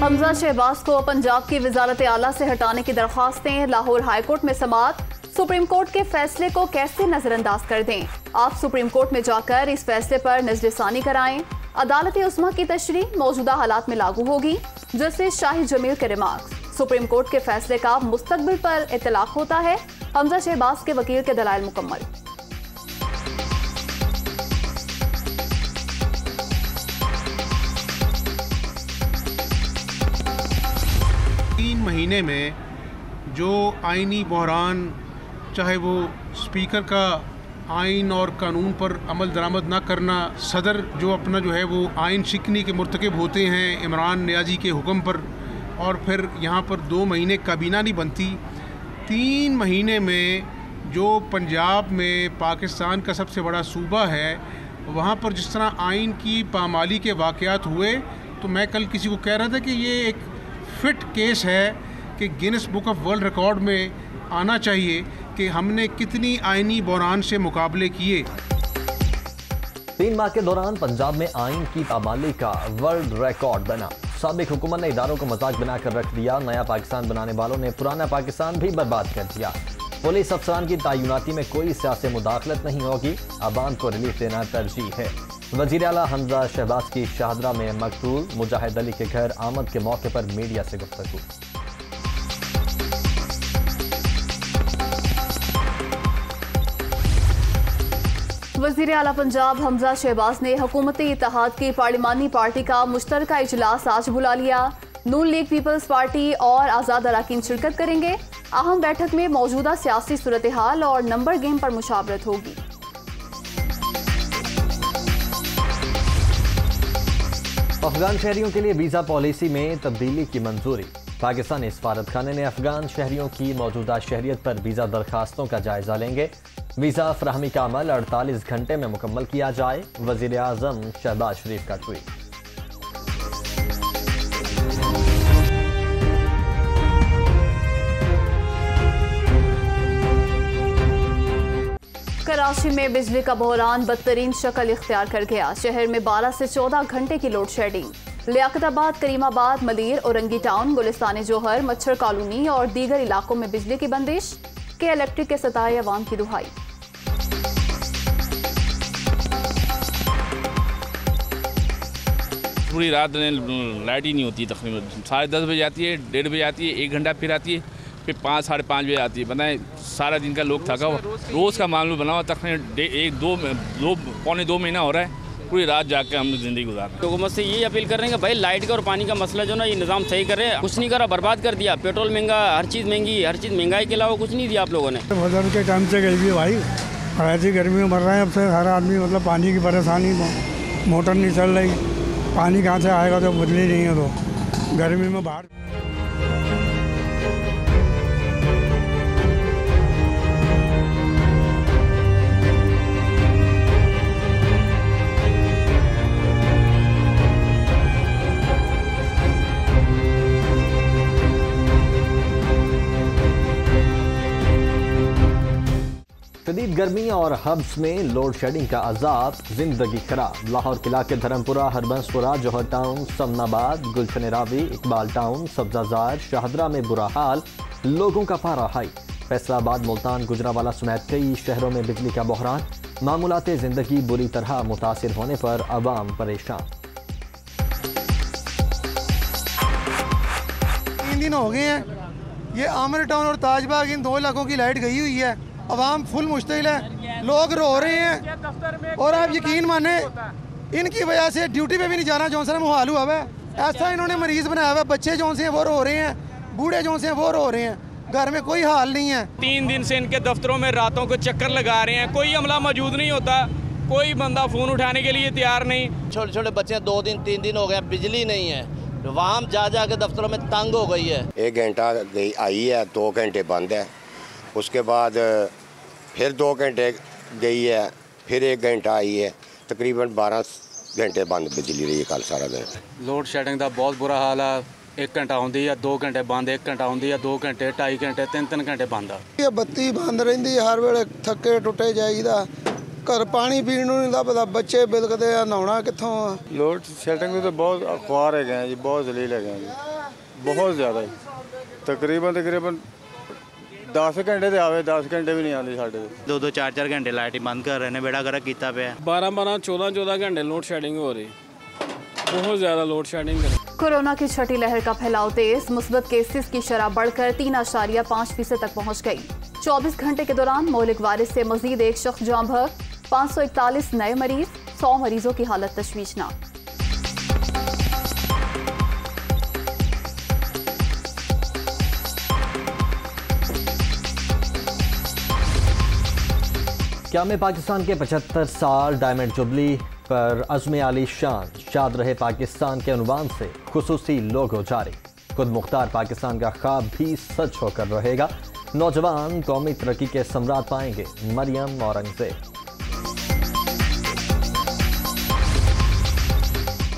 हमजा शहबाज को पंजाब की वजारत आला से हटाने की दरख्वास्तें, लाहौर हाईकोर्ट में समाअत। सुप्रीम कोर्ट के फैसले को कैसे नजरअंदाज कर दें? आप सुप्रीम कोर्ट में जाकर इस फैसले पर नजरसानी कराएं। अदालत उस्मा की तशरीह मौजूदा हालात में लागू होगी। जस्टिस शाही जमील के रिमार्क्स, सुप्रीम कोर्ट के फैसले का मुस्तकबिल पर इतलाक होता है। हमजा शहबाज के वकील के दलाइल मुकम्मल। 3 महीने में जो आइनी बहरान, चाहे वो स्पीकर का आइन और कानून पर अमल दरामद ना करना, सदर जो अपना जो है वो आइन शिकनी के मुर्तकब होते हैं इमरान नियाजी के हुक्म पर, और फिर यहाँ पर 2 महीने काबीना नहीं बनती। 3 महीने में जो पंजाब में पाकिस्तान का सबसे बड़ा सूबा है, वहाँ पर जिस तरह आइन की पामाली के वाक़यात हुए, तो मैं कल किसी को कह रहा था कि ये एक फिट केस है कि Guinness book of world record में आना चाहिए कि हमने कितनी आइनी बहरान से मुकाबले किए। 3 माह के दौरान पंजाब में आइन की पामाली का वर्ल्ड रिकॉर्ड बना। साबिक हुकूमत ने इदारों को मजाक बनाकर रख दिया। नया पाकिस्तान बनाने वालों ने पुराना पाकिस्तान भी बर्बाद कर दिया। पुलिस अफसरान की तैनाती में कोई सियासी मुदाखलत नहीं होगी, अवाम को रिलीफ देना तरजीह है। वज़ीर आला हमजा शहबाज की शाहदरा में मकतूल मुजाहिद अली के घर आमद के मौके पर मीडिया से गुफ्तगू। वज़ीर आला पंजाब हमजा शहबाज ने हुकूमती इत्तेहाद की पार्लिमानी पार्टी का मुश्तरका इजलास आज बुला लिया। नून लीग पीपल्स पार्टी और आज़ाद अरकान शिरकत करेंगे। अहम बैठक में मौजूदा सियासी सूरत हाल और नंबर गेम पर मुशावरत होगी। अफगान शहरियों के लिए वीज़ा पॉलिसी में तब्दीली की मंजूरी। पाकिस्तानी सफारत खाने ने अफगान शहरियों की मौजूदा शहरियत पर वीज़ा दरखास्तों का जायजा लेंगे। वीज़ा फराहमी का अमल 48 घंटे में मुकम्मल किया जाए। वज़ीर आज़म शहबाज शरीफ का ट्वीट। कराची में बिजली का बहरान बदतरीन शक्ल इख्तियार कर गया। शहर में 12 से 14 घंटे की load shedding. Liaquatabad, Karimabad, Malir, Orangi town, Gulistan Johar, Machhar colony और दीगर इलाकों में बिजली की बंदिश। के इलेक्ट्रिक के सताए अवाम की दुहाई। पूरी रात लाइट ही नहीं होती, तकरीबन 10:30 बजे आती है, 1:30 बजे आती है, 1 घंटा फिर आती है, फिर 5, 5:30 बजे आती है। बताएं, सारा दिन का लोग थका हुआ, रोज़ का मामला बना हुआ, तकरीबन 1-2 पौने 2 महीना हो रहा है, पूरी रात जाके हम लोग ज़िंदगी गुजार रहे हैं। हुकूमत से यही अपील कर रहे हैं कि भाई लाइट का और पानी का मसला जो ना, ये निज़ाम सही कर रहे हैं। कुछ नहीं करा, बर्बाद कर दिया। पेट्रोल महंगा, हर चीज़ महंगी, हर चीज़ महंगाई के अलावा कुछ नहीं दिया आप लोगों ने। वजन के टाइम से गई भी भाई, ऐसी गर्मी में मर रहे हैं अब से हर आदमी। मतलब पानी की परेशानी, मोटर नहीं चल रही, पानी कहाँ से आएगा तो बिजली नहीं है, तो गर्मी में बाहर। शदीद गर्मी और हब्स में लोड शेडिंग का अजाब, जिंदगी खराब। लाहौर किला के धर्मपुरा, हरबंसपुरा, जौहर टाउन, समनाबाद, गुलशन रावी, इकबाल टाउन, सब्जाजार, शाहदरा में बुरा हाल, लोगों का पारा हाई। फैसलाबाद, मुल्तान, गुजरावाला समेत कई शहरों में बिजली का बहरान। मामूलात जिंदगी बुरी तरह मुतासिर होने पर अवाम परेशान। 3 दिन हो गए हैं, ये आमिर टाउन और ताजबाग, इन 2 इलाकों की लाइट गई हुई है। अवाम फुल मुश्तिल है, लोग रो रहे हैं। और आप यकीन माने, इनकी वजह से ड्यूटी पे भी नहीं जाना जो सा मुहाल हुआ है। ऐसा इन्होंने मरीज बनाया हुआ। बच्चे जो से वो रो रहे हैं, बूढ़े जो से वो रो रहे हैं, घर में कोई हाल नहीं है। 3 दिन से इनके दफ्तरों में रातों को चक्कर लगा रहे हैं, कोई अमला मौजूद नहीं होता, कोई बंदा फ़ोन उठाने के लिए तैयार नहीं। छोटे छोटे बच्चे 2 दिन 3 दिन हो गए, बिजली नहीं है, वहाँ जा जा के दफ्तरों में तंग हो गई है। 1 घंटा गई आई है, 2 घंटे बंद है, उसके बाद फिर 2 घंटे गई है, फिर 1 घंटा आई है, तकरीबन 12 घंटे बंद बिजली रही है कल सारा दिन। लोड शेडिंग का बहुत बुरा हाल है। 1 घंटा आती है, 2 घंटे बंद, 1 घंटा आती है, 2 घंटे, 2.5 घंटे, 3 घंटे बंद है। बत्ती बंद रही हर वे, थके टुटे जाइदा, घर पानी पीने नहीं लभदा, बच्चे बिलकते नहाना कितों। लोड शेडिंग तो बहुत अखबार है जी, बहुत जलील है जी। बहुत ज़्यादा ही तकरीबन 10 घंटे तो आवे, 10 घंटे भी नहीं आते साढ़े 2-2 4-4 घंटे लाइट ही बंद कर रहे हैं, बेड़ा गर्क किया पे 12-12 14-14 घंटे लोड शेडिंग हो रही, बहुत ज़्यादा लोड शेडिंग कर। कोरोना की छठी लहर का फैलाव तेज, मुस्बत केसेस की शरह बढ़कर 3.5% तक पहुंच गई। 24 घंटे के दौरान मौलिक वायरस से मजीद एक शख्स जान भर, 541 नए मरीज, 100 मरीजों की हालत तशवीशनाक। क़याम पाकिस्तान के 75 साल डायमंड जुबली पर अज़्म आली शान शाद रहे पाकिस्तान के उन्वान से खुसूसी लोगो जारी। खुद मुख्तार पाकिस्तान का ख्वाब भी सच होकर रहेगा। नौजवान कौमी तरक्की के सम्राट पाएंगे मरियम औरंगजेब।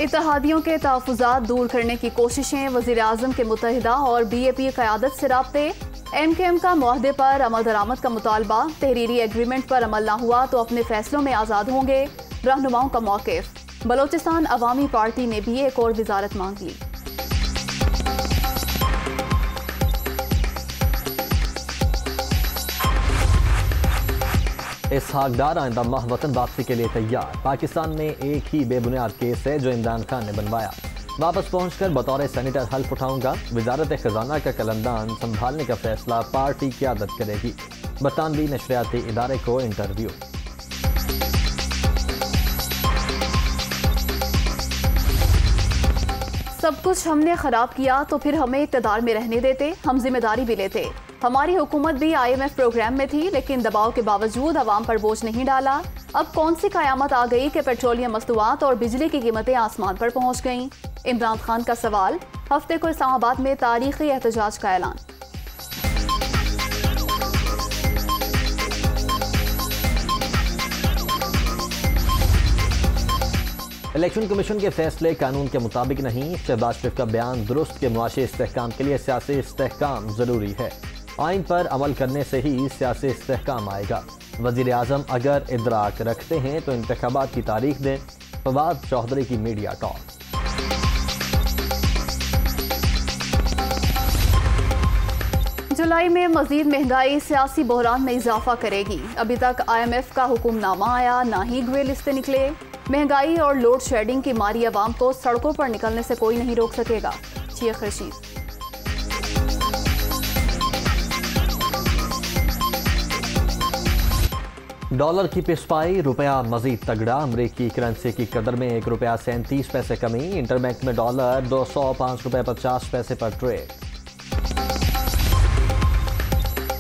इत्तेहादियों के तहफ़्फ़ुज़ात दूर करने की कोशिशें, वज़ीर आज़म के मुत्तहिदा और BAP क़यादत से राब्ते, MKM का मुआहदे पर अमल दरामद का मुतालबा, तहरीरी एग्रीमेंट पर अमल ना हुआ तो अपने फैसलों में आज़ाद होंगे, रहनुमाओं का मौक़िफ़। बलोचिस्तान अवामी पार्टी ने भी एक और वज़ारत मांग ली। इसहाक डार आइंदा माह वतन वापसी के लिए तैयार। पाकिस्तान में एक ही बेबुनियाद केस है जो इमरान खान ने बनवाया। वापस पहुंचकर बतौर सेनेटर हल्फ उठाऊंगा। वजारत खजाना का कलमदान संभालने का फैसला पार्टी क़यादत करेगी। बरतानवी नशरियाती इदारे को इंटरव्यू। सब कुछ हमने खराब किया तो फिर हमें इक़्तिदार में रहने देते, हम जिम्मेदारी भी लेते। हमारी हुकूमत भी IMF प्रोग्राम में थी, लेकिन दबाव के बावजूद अवाम पर बोझ नहीं डाला। अब कौन सी कयामत आ गई कि पेट्रोलियम मस्तूआत और बिजली की कीमतें आसमान पर पहुंच गईं? इमरान खान का सवाल। हफ्ते को इस्लामाबाद में तारीखी एहतजाज का ऐलान। इलेक्शन कमीशन के फैसले कानून के मुताबिक नहीं। शहबाज शरीफ का बयान दुरुस्त के मुआशी इस्तेहकाम के लिए सियासी इस्तेहकाम जरूरी है। आइन पर अमल करने से ही सियासी इस्तेहकाम आएगा। वजीर आजम अगर इदराक रखते हैं तो इंतखाबात की तारीख दें। फवाद चौधरी की मीडिया टॉक। जुलाई में मजीद महंगाई सियासी बहरान में इजाफा करेगी। अभी तक IMF का हुक्मनामा आया, ना ही गुए लिस्टें निकले। महंगाई और लोड शेडिंग की मारी अवाम को सड़कों पर निकलने से कोई नहीं रोक सकेगा। शेख रशीद। डॉलर की पिसपाई, रुपया मजीद तगड़ा। अमरीकी करेंसी की कदर में 1 रुपया 37 पैसे कमी। इंटरबैंक में डॉलर 205 रुपये 50 पैसे पर ट्रेड।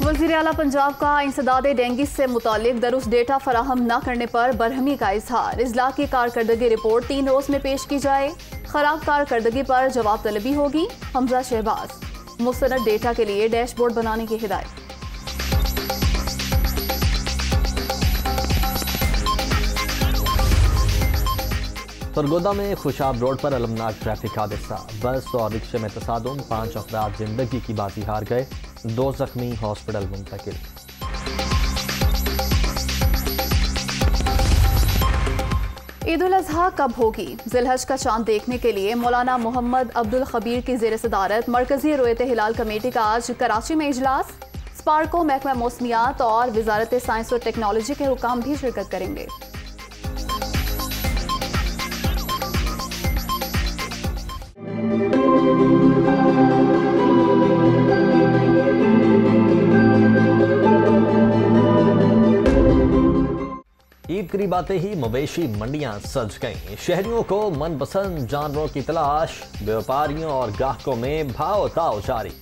वज़ीर आला पंजाब का इंसदादे डेंगू से मुतालिक दुरुस्त डेटा फराहम न करने पर बरहमी का इजहार। इजला की कारकर्दगी रिपोर्ट 3 रोज में पेश की जाए। खराब कारकर्दगी पर जवाब तलबी होगी। हमजा शहबाज। मुस्तनद डेटा के लिए डैशबोर्ड बनाने की हिदायत। सरगोदा में खुशाब रोड पर अलमनाक ट्रैफिक हादसा। बस और रिक्शे में तसादुम, 5 अफराद जिंदगी की बाजी हार गए, 2 जख्मी हॉस्पिटल मुंतकिल। ईद उल अजहा कब होगी? जिलहज का चांद देखने के लिए मौलाना मोहम्मद अब्दुल खबीर की ज़ेर सदारत मरकजी रोयत हिलाल कमेटी का आज कराची में इजलास। स्पार्को, महकमा मौसमियात और वजारत साइंस और टेक्नोलॉजी के हुकाम भी शिरकत करेंगे। ईद करीब आते ही मवेशी मंडियां सज गईं। शहरियों को मनपसंद जानवरों की तलाश। व्यापारियों और ग्राहकों में भाव ताव जारी।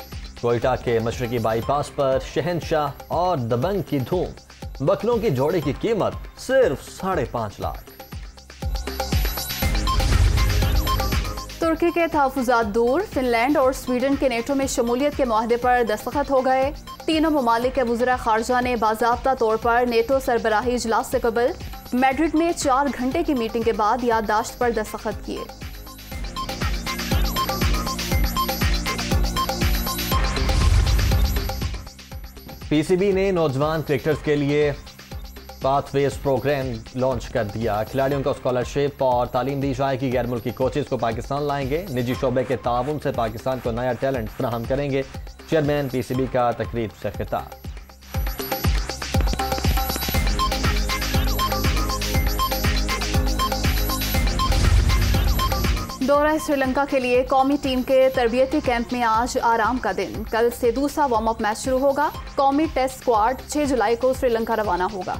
कोयटा के मशरकी बाईपास पर शहनशाह और दबंग की धूम। बकरों की जोड़े की कीमत सिर्फ 5.5 लाख। तुर्की के तहफ़्फ़ुज़ात दूर। फिनलैंड और स्वीडन के नेटो में शमूलियत के मुआहदे पर दस्तखत हो गए। तीनों ममालिक के वज़ीर ख़ारजा ने बाज़ाब्ता तौर पर नेटो सरबराही इजलास से कबल मैड्रिड में 4 घंटे की मीटिंग के बाद याददाश्त पर दस्तखत किए। PCB ने नौजवान क्रिकेटर्स के लिए पाथवेज प्रोग्राम लॉन्च कर दिया। खिलाड़ियों को स्कॉलरशिप और तालीम दी जाएगी। गैर मुल्की कोचेज को पाकिस्तान लाएंगे। निजी शोबे के ताउन से पाकिस्तान को नया टैलेंट फराहम करेंगे। चेयरमैन PCB का तकरीब से खिताब। दौरा श्रीलंका के लिए कौमी टीम के तरबियती कैंप में आज आराम का दिन। कल से दूसरा वार्म अप मैच शुरू होगा। कौमी टेस्ट स्क्वाड 6 जुलाई को श्रीलंका रवाना होगा।